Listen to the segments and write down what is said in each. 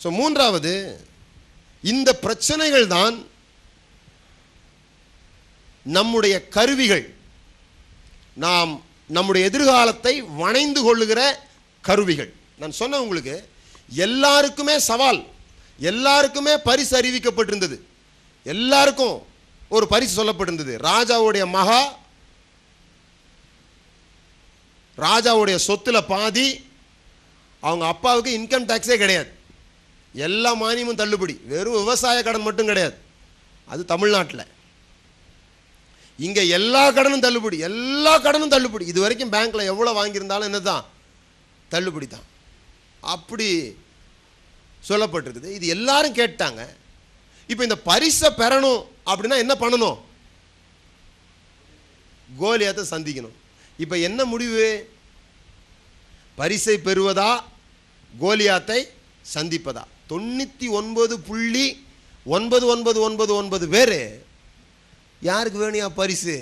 So மூன்றாவது, இந்த பிரச்சனைகள் தான் நம்முடைய கருவிகள், நாம் நம்முடைய எதிர்காலத்தை வணைந்து கொள்ளுகிற கருவிகள். நான் சொன்ன உங்களுக்கு எல்லாருக்குமே சவால், எல்லாருக்குமே பரிசு அறிவிக்கப்பட்டிருந்தது, எல்லாருக்கும் ஒரு பரிசு சொல்லப்பட்டிருந்தது. ராஜாவுடைய மகா, ராஜாவுடைய சொத்துல பாதி, அவங்க அப்பாவுக்கு இன்கம் டேக்ஸே கிடையாது, எல்லா மானியமும் தள்ளுபடி, வெறும் விவசாய கடன் மட்டும் கிடையாது, அது தமிழ்நாட்டில். இங்கே எல்லா கடனும் தள்ளுபடி, எல்லா கடனும் தள்ளுபடி. இது வரைக்கும் பேங்க்கில் எவ்வளோ வாங்கியிருந்தாலும் என்ன தான், தள்ளுபடி தான். அப்படி சொல்லப்பட்டிருக்குது. இது எல்லாரும் கேட்டாங்க. இப்போ இந்த பரிசை பெறணும் அப்படின்னா என்ன பண்ணணும்? கோலியாத்தை சந்திக்கணும். இப்போ என்ன முடிவு? பரிசை பெறுவதா, கோலியாத்தை சந்திப்பதா? 99.99999 பேர் யாருக்கு வேணியா பரிசு?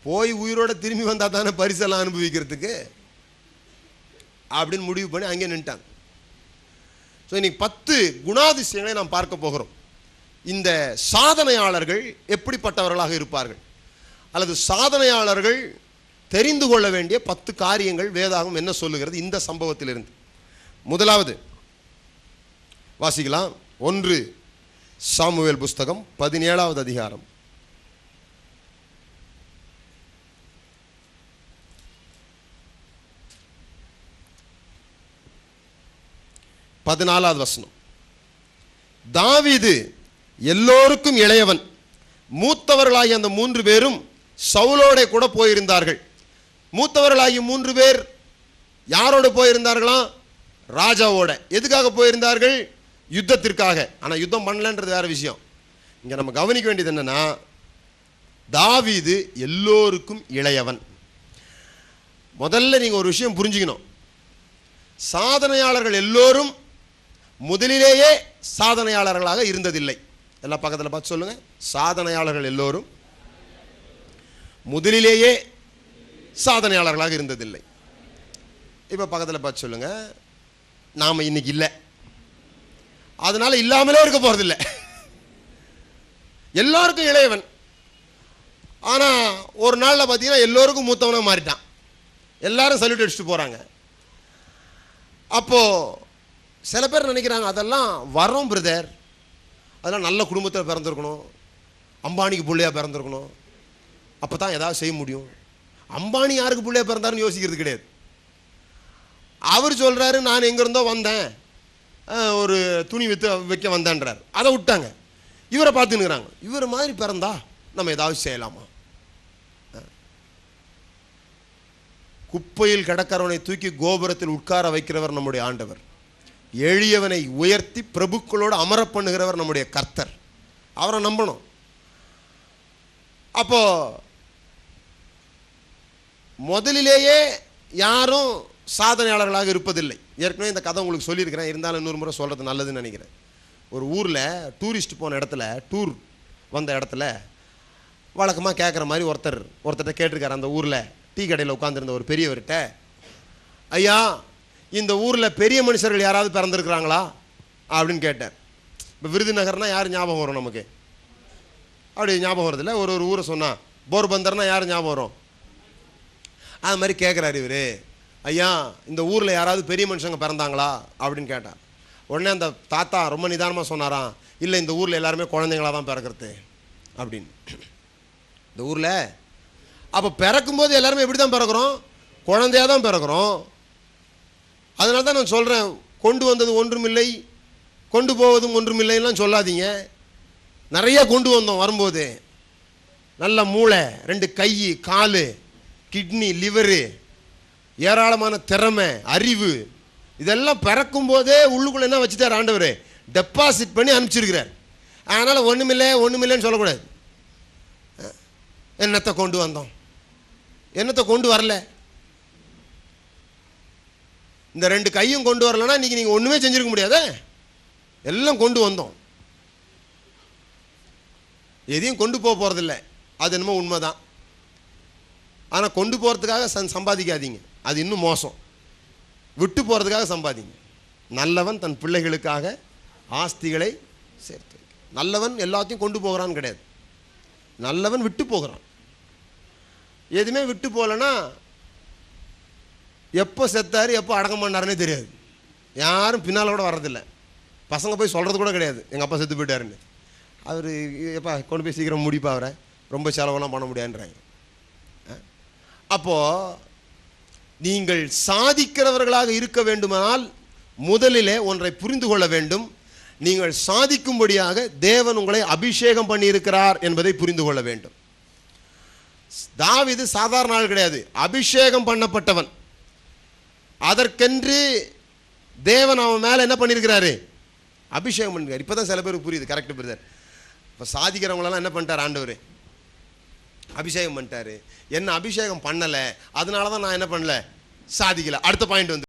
போய் உயிரோட திரும்பி வந்தா தானே பரிசெல்லாம் அனுபவிக்கிறதுக்கு அப்படின்னு முடிவு பண்ணி அங்கே நின்ட்டாங்க. ஸோ இன்னைக்கு 10 குணாதிசயங்களை நாம் பார்க்க போகிறோம். இந்த சாதனையாளர்கள் எப்படிப்பட்டவர்களாக இருப்பார்கள், அல்லது சாதனையாளர்கள் தெரிந்து கொள்ள வேண்டிய 10 காரியங்கள் வேதாகம் என்ன சொல்லுகிறது இந்த சம்பவத்திலிருந்து. முதலாவது வாசிக்கலாம். 1 சாமுவேல் புஸ்தகம் 17வது அதிகாரம் 14வது வசனம். தாவீது எல்லோருக்கும் இளையவன், மூத்தவர்களாகிய அந்த 3 பேரும் சவுலோட கூட போயிருந்தார்கள். மூத்தவர்களாகிய 3 பேர் யாரோட போயிருந்தார்களாம்? ராஜாவோட. எதுக்காக போயிருந்தார்கள்? யுத்தத்திற்காக. ஆனால் யுத்தம் பண்ணலன்றது வேற விஷயம். இங்கே நம்ம கவனிக்க வேண்டியது என்னன்னா, தாவீது எல்லோருக்கும் இளையவன். முதல்ல நீங்கள் ஒரு விஷயம் புரிஞ்சுக்கணும். சாதனையாளர்கள் எல்லோரும் முதலிலேயே சாதனையாளர்களாக இருந்ததில்லை. எல்லாம் பக்கத்தில் பார்த்து சொல்லுங்க. சாதனையாளர்கள் எல்லோரும் முதலிலேயே சாதனையாளர்களாக இருந்ததில்லை. இப்போ பக்கத்தில் பார்த்து சொல்லுங்க. நாம் இன்னைக்கு இல்லை, அதனால இல்லாமலே இருக்க போறதில்லை. எல்லாருக்கும் இளையவன். ஆனால் ஒரு நாளில் பார்த்தீங்கன்னா எல்லோருக்கும் மூத்தவனாக மாறிட்டான். எல்லாரும் சல்யூட் அடிச்சுட்டு போகிறாங்க. அப்போது சில பேர் நினைக்கிறாங்க அதெல்லாம் வரோம் பிரதர், அதெல்லாம் நல்ல குடும்பத்தில் பிறந்திருக்கணும், அம்பானிக்கு பிள்ளையாக பிறந்திருக்கணும், அப்போ தான் ஏதாவது செய்ய முடியும். அம்பானி யாருக்கு பிள்ளையாக பிறந்தாருன்னு யோசிக்கிறது கிடையாது. அவர் சொல்கிறாரு நான் எங்கேருந்தோ வந்தேன், ஒரு துணி வைக்க வந்தேன்றார், அதை விட்டாங்க. இவரை பார்த்துன்னுக்குறாங்க, இவர் மாதிரி பிறந்தா நம்ம ஏதாவது செய்யலாமா? குப்பையில் கிடக்கிறவனை தூக்கி கோபுரத்தில் உட்கார வைக்கிறவர் நம்முடைய ஆண்டவர். எளியவனை உயர்த்தி பிரபுக்களோடு அமர பண்ணுகிறவர் நம்முடைய கர்த்தர். அவரை நம்பணும். அப்போ முதலிலேயே யாரும் சாதனையாளர்களாக இருப்பதில்லை. ஏற்கனவே இந்த கதை உங்களுக்கு சொல்லியிருக்கிறேன், இருந்தாலும் இன்னொரு முறை சொல்கிறது நல்லதுன்னு நினைக்கிறேன். ஒரு ஊரில் டூரிஸ்ட் போன இடத்துல, டூர் வந்த இடத்துல வழக்கமாக கேட்குற மாதிரி ஒருத்தர்கிட்ட கேட்டிருக்காரு. அந்த ஊரில் டீ கடையில் உட்காந்துருந்த ஒரு பெரியவர்கிட்ட, ஐயா இந்த ஊரில் பெரிய மனுஷர்கள் யாராவது பிறந்திருக்கிறாங்களா அப்படின்னு கேட்டார். இப்போ விருதுநகர்னா யார் ஞாபகம் வரும் நமக்கு? அப்படி ஞாபகம் வருதில்ல. ஒரு ஊரை சொன்னால் போர்பந்தர்னா யார் ஞாபகம் வரும்? அது மாதிரி கேட்குறாரு இவர், ஐயா இந்த ஊரில் யாராவது பெரிய மனுஷங்க பிறந்தாங்களா அப்படின்னு கேட்டார். உடனே அந்த தாத்தா ரொம்ப நிதானமாக சொன்னாராம், இல்லை இந்த ஊரில் எல்லாருமே குழந்தைங்களாக தான் பிறக்கிறது அப்படின்னு. இந்த ஊரில் அப்போ பிறக்கும்போது எல்லாருமே எப்படி தான் பிறக்கிறோம்? குழந்தையாக தான் பிறக்கிறோம். அதனால தான் நான் சொல்கிறேன், கொண்டு வந்தது ஒன்றுமில்லை, கொண்டு போவதும் ஒன்றுமில்லைலாம் சொல்லாதீங்க. நிறைய கொண்டு வந்தோம் வரும்போது. நல்ல மூளை, 2 கை கால், கிட்னி, லிவரு, ஏராளமான திறமை, அறிவு, இதெல்லாம் பிறக்கும் போதே உள்ளுக்குள்ளே என்ன வச்சுட்டார் ஆண்டவர்? டெபாசிட் பண்ணி அனுப்பிச்சிருக்கிறார். அதனால் ஒன்றுமில்லைன்னு சொல்லக்கூடாது. என்னத்தை கொண்டு வந்தோம், என்னத்தை கொண்டு வரல. இந்த 2 கையும் கொண்டு வரலன்னா இன்றைக்கி நீங்கள் ஒன்றுமே செஞ்சுருக்க முடியாத. எல்லாம் கொண்டு வந்தோம், எதையும் கொண்டு போகிறதில்ல, அது என்னமோ உண்மை தான். ஆனால் கொண்டு போகிறதுக்காக சம்பாதிக்காதீங்க, அது இன்னும் மோசம். விட்டு போகிறதுக்காக சம்பாதிங்க. நல்லவன் தன் பிள்ளைகளுக்காக ஆஸ்திகளை சேர்த்து வைக்க. நல்லவன் எல்லாத்தையும் கொண்டு போகிறான்னு கிடையாது, நல்லவன் விட்டு போகிறான். எதுவுமே விட்டு போகலன்னா எப்போ செத்தாரு எப்போ அடக்கம் பண்ணாருன்னே தெரியாது. யாரும் பின்னால் கூட வர்றதில்லை. பசங்க போய் சொல்கிறது கூட கிடையாது எங்கள் அப்பா செத்து போயிட்டாருன்னு. அவர் எப்பா கொண்டு போய் சீக்கிரம் முடிப்பா, அவரை ரொம்ப செலவெல்லாம் பண்ண முடியாதுன்றாங்க. அப்போது நீங்கள் சாதிக்கிறவர்களாக இருக்க வேண்டுமானால் முதலிலே ஒன்றை புரிந்து கொள்ள வேண்டும். நீங்கள் சாதிக்கும்படியாக தேவன் உங்களை அபிஷேகம் பண்ணியிருக்கிறார் என்பதை புரிந்து கொள்ள வேண்டும். தாவீது சாதாரண ஆள் கிடையாது, அபிஷேகம் பண்ணப்பட்டவன். அதற்கென்று தேவன் அவன் மேலே என்ன பண்ணியிருக்கிறாரு? அபிஷேகம் பண்ணிருக்காரு. இப்போ தான் சில பேருக்கு புரியுது. Correct brother. இப்போ சாதிக்கிறவங்களெல்லாம் என்ன பண்ணிட்டார் ஆண்டவர்? அபிஷேகம் பண்ணிட்டாரு. என்ன அபிஷேகம் பண்ணலை, அதனால தான் நான் என்ன பண்ணல, சாதிக்கலை. அடுத்த பாயிண்ட் வந்து